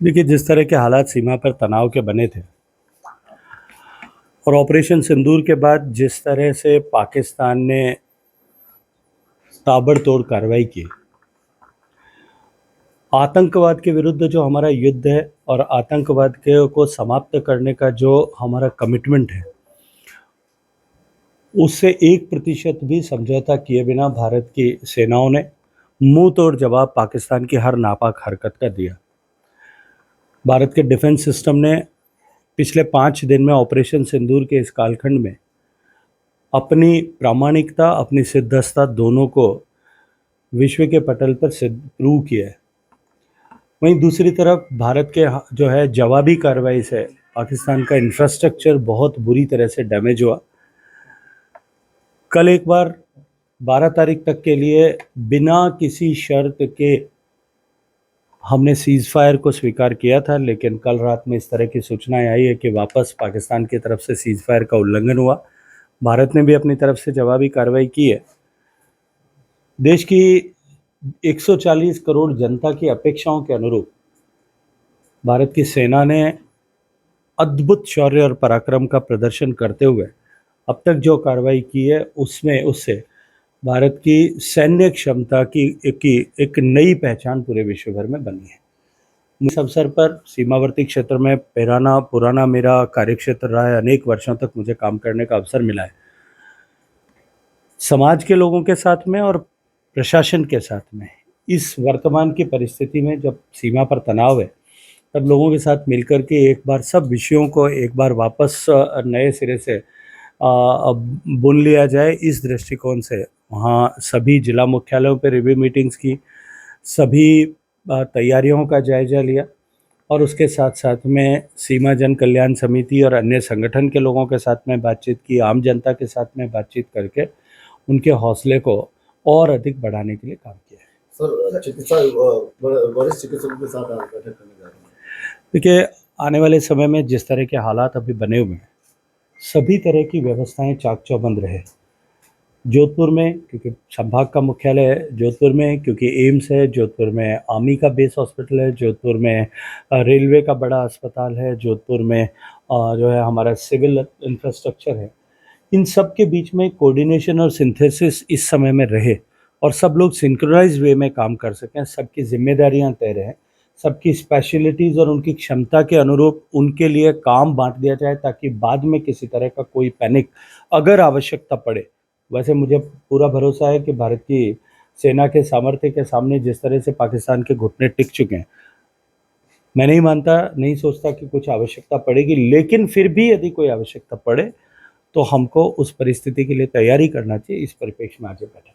देखिए, जिस तरह के हालात सीमा पर तनाव के बने थे और ऑपरेशन सिंदूर के बाद जिस तरह से पाकिस्तान ने ताबड़तोड़ कार्रवाई की, आतंकवाद के विरुद्ध जो हमारा युद्ध है और आतंकवाद के को समाप्त करने का जो हमारा कमिटमेंट है, उससे 1% भी समझौता किए बिना भारत की सेनाओं ने मुंह तोड़ जवाब पाकिस्तान की हर नापाक हरकत का दिया। भारत के डिफेंस सिस्टम ने पिछले 5 दिन में ऑपरेशन सिंदूर के इस कालखंड में अपनी प्रामाणिकता, अपनी सिद्धस्ता दोनों को विश्व के पटल पर प्रूव किया है। वहीं दूसरी तरफ भारत के जो है जवाबी कार्रवाई से पाकिस्तान का इंफ्रास्ट्रक्चर बहुत बुरी तरह से डैमेज हुआ। कल एक बार 12 तारीख तक के लिए बिना किसी शर्त के हमने सीज़ फायर को स्वीकार किया था, लेकिन कल रात में इस तरह की सूचनाएं आई है कि वापस पाकिस्तान की तरफ से सीज़ फायर का उल्लंघन हुआ। भारत ने भी अपनी तरफ से जवाबी कार्रवाई की है। देश की 140 करोड़ जनता की अपेक्षाओं के अनुरूप भारत की सेना ने अद्भुत शौर्य और पराक्रम का प्रदर्शन करते हुए अब तक जो कार्रवाई की है उससे भारत की सैन्य क्षमता की एक नई पहचान पूरे विश्व भर में बनी है। इस अवसर पर सीमावर्ती क्षेत्र में पुराना मेरा कार्यक्षेत्र रहा है। अनेक वर्षों तक मुझे काम करने का अवसर मिला है, समाज के लोगों के साथ में और प्रशासन के साथ में। इस वर्तमान की परिस्थिति में जब सीमा पर तनाव है, तब लोगों के साथ मिलकर के एक बार सब विषयों को एक बार वापस नए सिरे से बुन लिया जाए, इस दृष्टिकोण से वहाँ सभी जिला मुख्यालयों पर रिव्यू मीटिंग्स की, सभी तैयारियों का जायजा लिया और उसके साथ साथ में सीमा जन कल्याण समिति और अन्य संगठन के लोगों के साथ में बातचीत की, आम जनता के साथ में बातचीत करके उनके हौसले को और अधिक बढ़ाने के लिए काम किया है। सर, वरिष्ठ चिकित्सकों के साथ आप बैठक करने जा रहे हैं। देखिए, आने वाले समय में जिस तरह के हालात अभी बने हुए हैं, सभी तरह की व्यवस्थाएं चाक चौबंद रहे। जोधपुर में क्योंकि संभाग का मुख्यालय है, जोधपुर में क्योंकि एम्स है, जोधपुर में आर्मी का बेस हॉस्पिटल है, जोधपुर में रेलवे का बड़ा अस्पताल है, जोधपुर में जो है हमारा सिविल इंफ्रास्ट्रक्चर है। इन सब के बीच में कोऑर्डिनेशन और सिंथेसिस इस समय में रहे और सब लोग सिंक्रोनाइज वे में काम कर सकें, सबकी जिम्मेदारियां तय रहें, सबकी स्पेशलिटीज़ और उनकी क्षमता के अनुरूप उनके लिए काम बांट दिया जाए, ताकि बाद में किसी तरह का कोई पैनिक अगर आवश्यकता पड़े। वैसे मुझे पूरा भरोसा है कि भारत की सेना के सामर्थ्य के सामने जिस तरह से पाकिस्तान के घुटने टिक चुके हैं, मैं नहीं सोचता कि कुछ आवश्यकता पड़ेगी। लेकिन फिर भी यदि कोई आवश्यकता पड़े तो हमको उस परिस्थिति के लिए तैयारी करना चाहिए। इस परिप्रेक्ष्य में आगे बैठा